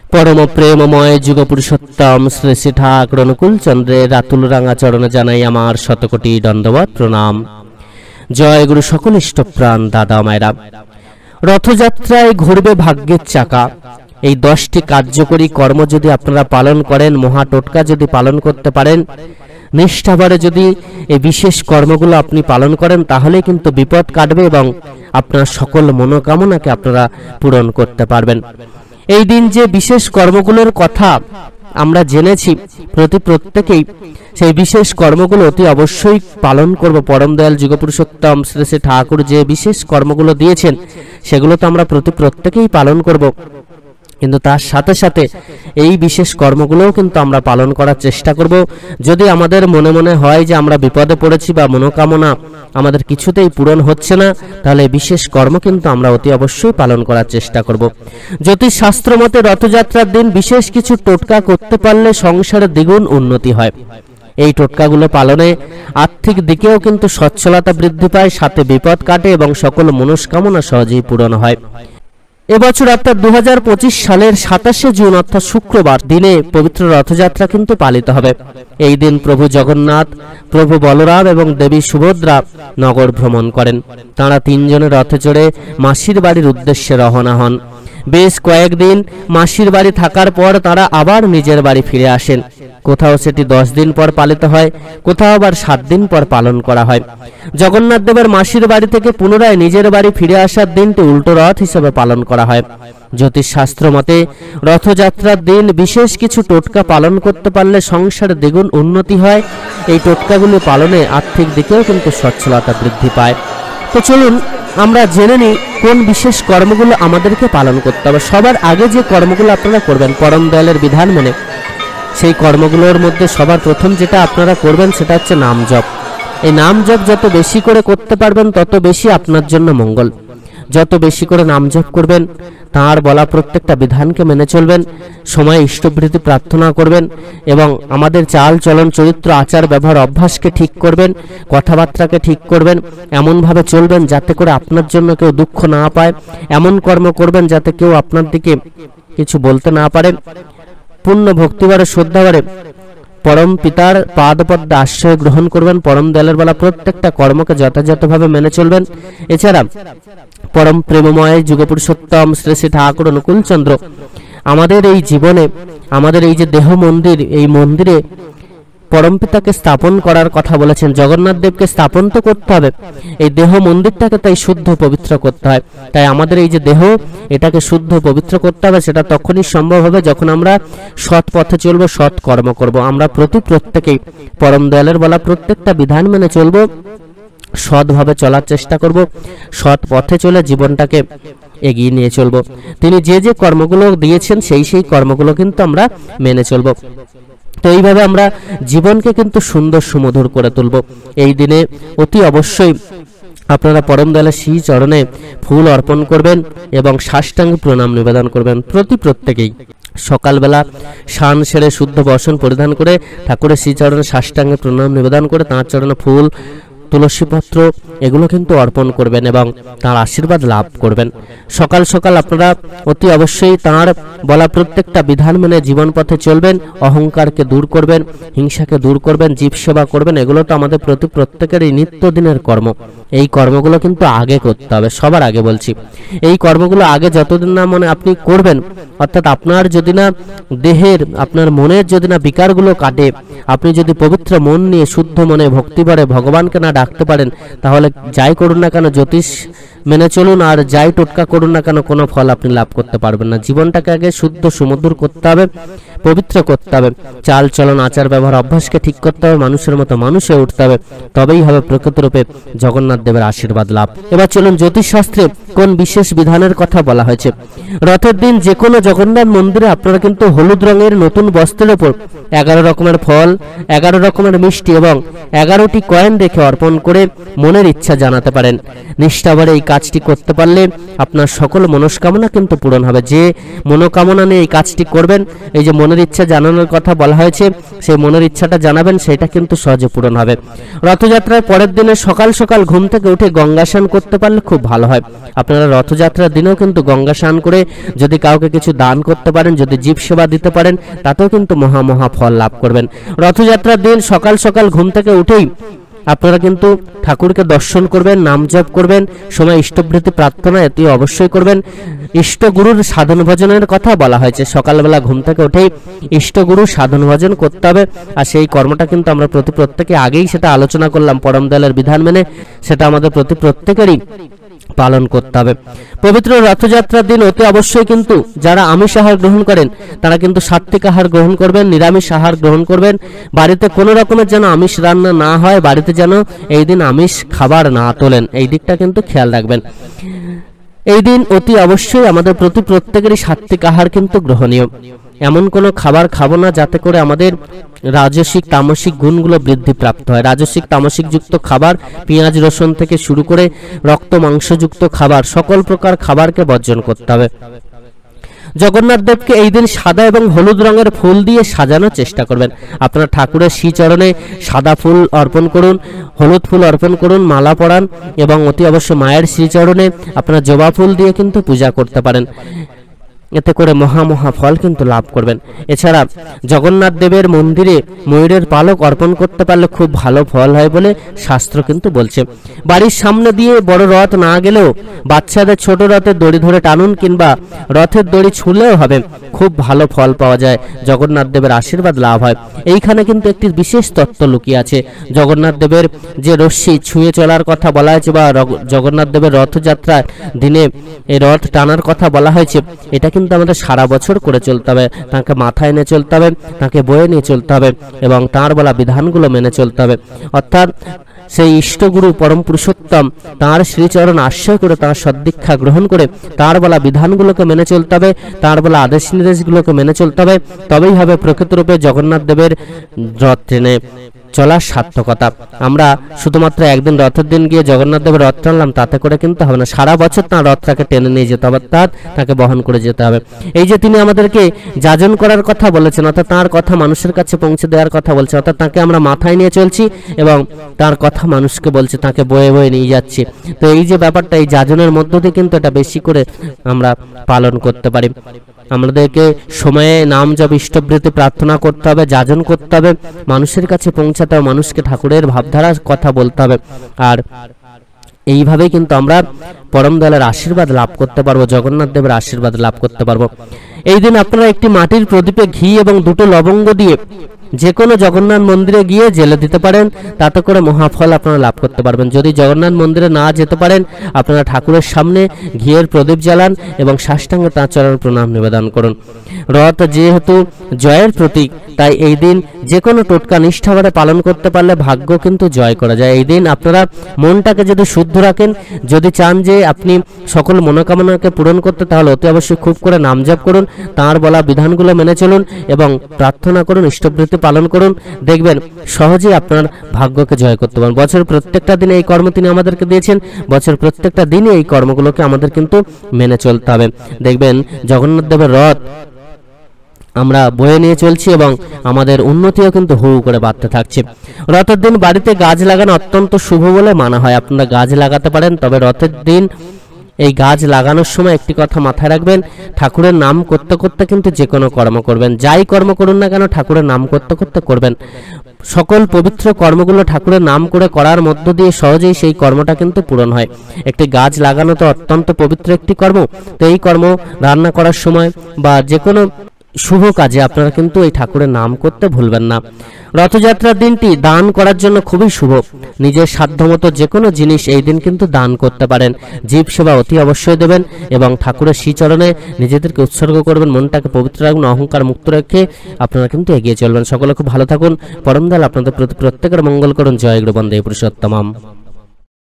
परम प्रेममय जुग पुरुषोत्तम श्री श्री ठाकुर अनुकूल चंद्रेर आतुल रांगा चरणे जानाई आमार शतकोटी दंडवत प्रणाम। जय गुरु सकल इष्टप्राण दादा मायरा। रथयात्राय घुरबे भाग्येर चाका। এই 10টি কার্যকরী কর্ম যদি আপনারা পালন করেন, মহা টোটকা যদি পালন করতে পারেন, নিষ্ঠাভরে যদি এই বিশেষ কর্মগুলো আপনি পালন করেন, তাহলে কিন্তু বিপদ কাটবে এবং আপনার সকল মনোকামনাকে আপনারা পূরণ করতে পারবেন। এই দিন যে বিশেষ কর্মগুলোর কথা আমরা জেনেছি, প্রত্যেকেই সেই বিশেষ কর্মগুলো অতি অবশ্যই পালন করব। পরম দয়াল যুগপুরুষোত্তম শ্রী শ্রী ঠাকুর যে বিশেষ কর্মগুলো দিয়েছেন সেগুলো তো আমরা প্রত্যেকেই পালন করব, কিন্তু তার সাথে সাথে এই বিশেষ কর্মগুলোও কিন্তু আমরা পালন করার চেষ্টা করব। যদি আমাদের মনে মনে হয় যে আমরা বিপদে পড়েছি বা মনোকামনা আমাদের কিছুতেই পূরণ হচ্ছে না, তাহলে এই বিশেষ কর্ম কিন্তু আমরা অতি অবশ্যই পালন করার চেষ্টা করব। জ্যোতিষ শাস্ত্র মতে রথযাত্রার দিন বিশেষ কিছু টোটকা করতে পারলে সংসারে দ্বিগুণ উন্নতি হয়। এই টোটকাগুলো পালনে আর্থিক দিকেও কিন্তু সচ্ছলতা বৃদ্ধি পায়, সাথে বিপদ কাটে এবং সকল মনস্কামনা সহজেই পূরণ হয়। এবছর অর্থাৎ 2025 সালের 27শে জুন অর্থাৎ শুক্রবার দিনে পবিত্র রথযাত্রা কিন্তু পালিত হবে। এই দিন প্রভু জগন্নাথ, প্রভু বলরাম এবং দেবী সুভদ্রা নগর ভ্রমণ করেন। তাঁরা তিনজনের রথে চড়ে মাসির বাড়ির উদ্দেশ্যে রওনা হন। বেশ কয়েকদিন মাসির বাড়ি থাকার পর তারা আবার নিজের বাড়ি ফিরে আসেন। কোথাও সেটি 10 দিন পর পালিত হয়, কোথাও আবার 7 দিন পর পালন করা হয়। জগন্নাথ দেবের মাসির বাড়ি থেকে পুনরায় নিজের বাড়ি ফিরে আসার দিনটি উল্টো রথ হিসেবে পালন করা হয়। জ্যোতিষ শাস্ত্র মতে রথযাত্রার দিন বিশেষ কিছু টোটকা পালন করতে পারলে সংসারে দ্বিগুণ উন্নতি হয়। এই টোটকাগুলি পালনে আর্থিক দিকেও কিন্তু সচ্ছলতা বৃদ্ধি পায়। তো চলুন আমরা জেনে নিই কোন বিশেষ কর্মগুলো আমাদেরকে পালন করতে হবে। সবার আগে যে কর্মগুলো আপনারা করবেন পরম দয়ালের বিধান মেনে, সেই কর্মগুলোর মধ্যে সবার প্রথম যেটা আপনারা করবেন সেটা হচ্ছে নাম জপ। এই নাম জপ যত বেশি করে করতে পারবেন তত বেশি আপনার জন্য মঙ্গল। যত বেশি করে নাম জপ করবেন, তাঁর বলা প্রত্যেকটা বিধানকে মেনে চলবেন, সময় ইষ্টবৃত্তি প্রার্থনা করবেন এবং আমাদের চাল চলন চরিত্র আচার ব্যবহার অভ্যাসকে ঠিক করবেন, কথাবার্তাকে ঠিক করবেন, এমনভাবে চলবেন যাতে করে আপনার জন্য কেউ দুঃখ না পায়, এমন কর্ম করবেন যাতে কেউ আপনার দিকে কিছু বলতে না পারে। পূর্ণ ভক্তিবারে শ্রদ্ধাবারে পরম পিতার পাদপদ্মে আশ্রয় গ্রহণ করবেন। পরম দয়ালের বলা প্রত্যেকটা কর্মকে যথাযথভাবে মেনে চলবেন। এছাড়া পরম প্রেমময় যুগপুরুষোত্তম শ্রী শ্রী ঠাকুর অনুকূল চন্দ্র আমাদের এই জীবনে, আমাদের এই যে দেহ মন্দির, এই মন্দিরে পরম পিতাকে স্থাপন করার কথা বলেছেন। জগন্নাথ দেবকে স্থাপন তো করতে হবে, এই দেহ মন্দিরটাকে তাই শুদ্ধ পবিত্র করতে হয়। তাই আমাদের এই যে দেহ, এটাকে শুদ্ধ পবিত্র করতে হবে। সেটা তখনই সম্ভব হবে যখন আমরা সৎ পথে চলবো, সৎ কর্ম করব। আমরা প্রত্যেকেই পরম দয়ালের বলা প্রত্যেকটা বিধান মেনে চলবো, সৎভাবে চলার চেষ্টা করব, সৎ পথে চলে জীবনটাকে এগিয়ে নিয়ে চলব। তিনি যে যে কর্মগুলো দিয়েছেন সেই কর্মগুলো কিন্তু আমরা মেনে চলব। তো এইভাবে আমরা জীবনকে কিন্তু সুন্দর সুমধুর করে তুলব। এই দিনে অতি অবশ্যই আপনারা পরম দয়ালের শ্রী চরণে ফুল অর্পণ করবেন এবং সাষ্টাঙ্গ প্রণাম নিবেদন করবেন। প্রত্যেকেই সকালবেলা স্নান সেরে শুদ্ধ বসন পরিধান করে ঠাকুরের শ্রী চরণে সাষ্টাঙ্গে প্রণাম নিবেদন করে তাঁর চরণে ফুল, তুলসীপত্র এগুলো কিন্তু অর্পণ করবেন এবং তাঁর আশীর্বাদ লাভ করবেন। সকাল সকাল আপনারা অতি অবশ্যই তাঁর বলা প্রত্যেকটা বিধান মেনে জীবন পথে চলবেন, অহংকারকে দূর করবেন, হিংসাকে দূর করবেন, জীব সেবা করবেন। এগুলো তো আমাদের প্রত্যেকেরই নিত্যদিনের কর্ম। এই কর্মগুলো কিন্তু আগে করতে হবে, সবার আগে বলছি। এই কর্মগুলো আগে যতদিন না মনে আপনি করবেন, অর্থাৎ আপনার যদি না দেহের, আপনার মনের যদি না বিকারগুলো কাটে, আপনি যদি পবিত্র মন নিয়ে শুদ্ধ মনে ভক্তিভরে ভগবানকে না ডাকতে পারেন, তাহলে যাই করুন না কেন, জ্যোতিষ মেনে চলুন আর যাই টোটকা করুন না কেন, কোনো ফল আপনি লাভ করতে পারবেন না। জীবনটাকে আগে শুদ্ধ সুমধুর করতে হবে, পবিত্র করতে হবে, চাল চলন আচার ব্যবহার অভ্যাসকে ঠিক করতে হবে, মানুষের মতো মানুষ হয়ে উঠতে হবে, তবেই হবে প্রকৃতরূপে জগন্নাথ দেবের আশীর্বাদ লাভ। এবার চলুন জ্যোতিষ শাস্ত্রে কোন বিশেষ বিধানের কথা বলা হয়েছে। রথের দিন যে কোনো জগন্নাথ মন্দিরে আপনারা কিন্তু হলুদ রঙের নতুন বস্ত্রের উপর 11 রকমের ফল, 11 রকমের মিষ্টি এবং 11টি কয়েন রেখে অর্পণ করে মনের ইচ্ছা জানাতে পারেন। নিষ্ঠাভরে এই কাজটি করতে পারলে আপনার সকল মনস্কামনা কিন্তু পূরণ হবে। যে মনোকামনা নিয়ে এই কাজটি করবেন, এই যে মনের ইচ্ছা জানানোর কথা বলা হয়েছে, সেই মনের ইচ্ছাটা জানাবেন, সেটা কিন্তু সহজে পূরণ হবে। রথযাত্রার পরের দিনে সকাল সকাল ঘুম থেকে উঠে গঙ্গা স্নান করতে পারলে খুব ভালো হয়। আপনারা রথযাত্রার দিনেও কিন্তু গঙ্গা স্নান করে যদি কাউকে কিছু দান করতে পারেন, যদি জীব সেবা দিতে পারেন, তাতেও কিন্তু মহা ফল লাভ করবেন। রথযাত্রার দিন সকাল সকাল ঘুম থেকে উঠেই আপনারা কিন্তু ঠাকুরকে দর্শন করবেন, নাম জপ করবেন, সময় ইষ্টবৃত্তি প্রার্থনা এটি অবশ্যই করবেন। ইষ্টগুরুর সাধন ভজনের কথা বলা হয়েছে, সকালবেলা ঘুম থেকে উঠেই ইষ্টগুরুর সাধন ভজন করতে হবে। আর সেই কর্মটা কিন্তু আমরা প্রত্যেকে আগেই সেটা আলোচনা করলাম, পরম দয়ালের বিধান মেনে সেটা আমাদের প্রত্যেকেরই পালন করতে হবে। পবিত্র রথযাত্রার দিন অতি অবশ্যই কিন্তু যারা আমিষ আহার গ্রহণ করেন তারা কিন্তু সাত্ত্বিক আহার গ্রহণ করবেন, নিরামিষ আহার গ্রহণ করবেন। বাড়িতে কোনো রকমের যেন আমিষ রান্না না হয়, বাড়িতে যেন এই দিন আমিষ খাবার না তোলেন, এই দিকটা কিন্তু খেয়াল রাখবেন। এই দিন অতি অবশ্যই আমাদের প্রত্যেকেরই সাত্ত্বিক আহার কিন্তু গ্রহণীয়। এমন কোনো খাবার খাবো না যাতে করে আমাদের রাজসিক তামসিক গুণগুলো বৃদ্ধি প্রাপ্ত হয়। রাজসিক তামসিক যুক্ত খাবার, পেঁয়াজ রসুন থেকে শুরু করে রক্ত মাংসযুক্ত খাবার, সকল প্রকার খাবারকে বর্জন করতে হবে। জগন্নাথ দেবকে এই দিন সাদা এবং হলুদ রঙের ফুল দিয়ে সাজানোর চেষ্টা করবেন। আপনারা ঠাকুরের শ্রীচরণে সাদা ফুল অর্পণ করুন, হলুদ ফুল অর্পণ করুন, মালা পরান এবং অতি অবশ্য মায়ের শ্রীচরণে আপনারা জবা ফুল দিয়ে কিন্তু পূজা করতে পারেন। এতে করে মহা ফল কিন্তু লাভ করবেন। এছাড়া জগন্নাথ দেবের মন্দিরে ময়ূরের পালক অর্পণ করতে পারলে খুব ভালো ফল হয় বলে শাস্ত্র কিন্তু বলছে। বাড়ির সামনে দিয়ে বড় রথ না গেলেও বাচ্চাদের ছোট রথের দড়ি ধরে টানুন কিংবা রথের দড়ি ছুঁলেও হবে, খুব ভালো ফল পাওয়া যায়, জগন্নাথ দেবের আশীর্বাদ লাভ হয়। এইখানে কিন্তু একটি বিশেষ তত্ত্ব লুকিয়ে আছে। জগন্নাথ দেবের যে রশ্মি ছুঁয়ে চলার কথা বলা হয়েছে বা জগন্নাথ দেবের রথযাত্রার দিনে এই রথ টানার কথা বলা হয়েছে, এটা কিন্তু আমাদের সারা বছর করে চলতে হবে। তাকে মাথায় নিয়ে চলতে হবে, তাকে বয়ে নিয়ে চলতে হবে এবং তার বলা বিধানগুলো মেনে চলতে হবে। অর্থাৎ সেই ইষ্টগুরু পরম পুরুষোত্তম তার শ্রীচরণ আশ্রয় করে তার সদ্দীক্ষা গ্রহণ করে তার বলা বিধানগুলোকে মেনে চলতে হবে, তার বলা আদেশ নির্দেশগুলোকে মেনে চলতে হবে। তবেই হবে প্রকৃতরূপে জগন্নাথ দেবের রথ টেনে চলার সার্থকতা। আমরা শুধুমাত্র একদিন রথের দিন গিয়ে জগন্নাথ দেবের রথ টানলাম তাতে করে কিন্তু হবে না, সারা বছর তার রথটাকে টেনে নিয়ে যেতে হবে, তাকে বহন করে যেতে হবে। এই যে তিনি আমাদেরকে যাজন করার কথা বলেছেন, অর্থাৎ তার কথা মানুষের কাছে পৌঁছে দেওয়ার কথা বলছে, অর্থাৎ তাকে আমরা মাথায় নিয়ে চলছি এবং তার কথা মানুষকে বলছে, তাকে বয়ে বয়ে নিয়ে যাচ্ছি। তো এই যে ব্যাপারটা, এই যাজনের মধ্য দিয়ে কিন্তু এটা বেশি করে আমরা পালন করতে পারি। আমাদেরকে সময়ে নাম জপ ইষ্টবৃত্তি প্রার্থনা করতে হবে, যাজন করতে হবে, মানুষের কাছে পৌঁছাতে হবে, মানুষকে ঠাকুরের ভাবধারার কথা বলতে হবে। আর এইভাবেই কিন্তু আমরা পরম দয়ালের আশীর্বাদ লাভ করতে পারবো, জগন্নাথ দেবের আশীর্বাদ লাভ করতে পারবো। এই দিন আপনারা একটি মাটির প্রদীপে ঘি এবং 2টো লবঙ্গ দিয়ে যে কোনো জগন্নাথ মন্দিরে গিয়ে জেলে দিতে পারেন, তাতে করে মহাফল আপনারা লাভ করতে পারবেন। যদি জগন্নাথ মন্দিরে না যেতে পারেন, আপনারা ঠাকুরের সামনে ঘিয়ের প্রদীপ জ্বালান এবং সাষ্টাঙ্গে তাঁর চরণ প্রণাম নিবেদন করুন। রথ যেহেতু জয়ের প্রতীক, তাই এই দিন যে কোনো টোটকা নিষ্ঠাভরে পালন করতে পারলে ভাগ্য কিন্তু জয় করা যায়। এই দিন আপনারা মনটাকে যদি শুদ্ধ রাখেন, যদি চান যে আপনি সকল মনোকামনাকে পূরণ করতে, তাহলে অতি অবশ্যই খুব করে নাম জপ করুন, তাঁর বলা বিধানগুলো মেনে চলুন এবং প্রার্থনা করুন, ইষ্টবৃত্তি পালন করুন। দেখবেন সহজেই আপনার ভাগ্যকে জয় করতে পারেন। বছর প্রত্যেকটা দিনে এই কর্ম তিনি আমাদেরকে দিয়েছেন, বছর প্রত্যেকটা দিনে এই কর্মগুলোকে আমাদের কিন্তু মেনে চলতে হবে। দেখবেন জগন্নাথ দেবের রথ আমরা বয়ে নিয়ে চলছি এবং আমাদের উন্নতিও কিন্তু হু করে বাড়তে থাকছে। রথের দিন বাড়িতে গাছ লাগানো অত্যন্ত শুভ বলে মানা হয়। আপনারা গাছ লাগাতে পারেন, তবে রথের দিন এই গাছ লাগানোর সময় একটি কথা মাথায় রাখবেন, ঠাকুরের নাম করতে করতে কিন্তু যে কোনো কর্ম করবেন, যাই কর্ম করুন না কেন ঠাকুরের নাম করতে করতে করবেন। সকল পবিত্র কর্মগুলো ঠাকুরের নাম করে করার মধ্য দিয়ে সহজেই সেই কর্মটা কিন্তু পূরণ হয়। একটি গাছ লাগানো তো অত্যন্ত পবিত্র একটি কর্ম, তো এই কর্ম রান্না করার সময় বা যে কোনো শুভ কাজে আপনারা কিন্তু এই ঠাকুরের নাম করতে ভুলবেন না। রথযাত্রার দিনটি দান করার জন্য খুবই শুভ। নিজের সাধ্যমতো যে কোনো জিনিস এই দিন কিন্তু দান করতে পারেন। জীব সেবা অতি অবশ্যই দেবেন এবং ঠাকুরের শ্রীচরণে নিজেদেরকে উৎসর্গ করবেন, মনটাকে পবিত্র রাখবেন, অহংকার মুক্ত রেখে আপনারা কিন্তু এগিয়ে চলবেন। সকলে খুব ভালো থাকুন, পরম দয়াল আপনাদের প্রত্যেকের মঙ্গল করুন। জয় গুরু বন্দে পুরুষোত্তমম।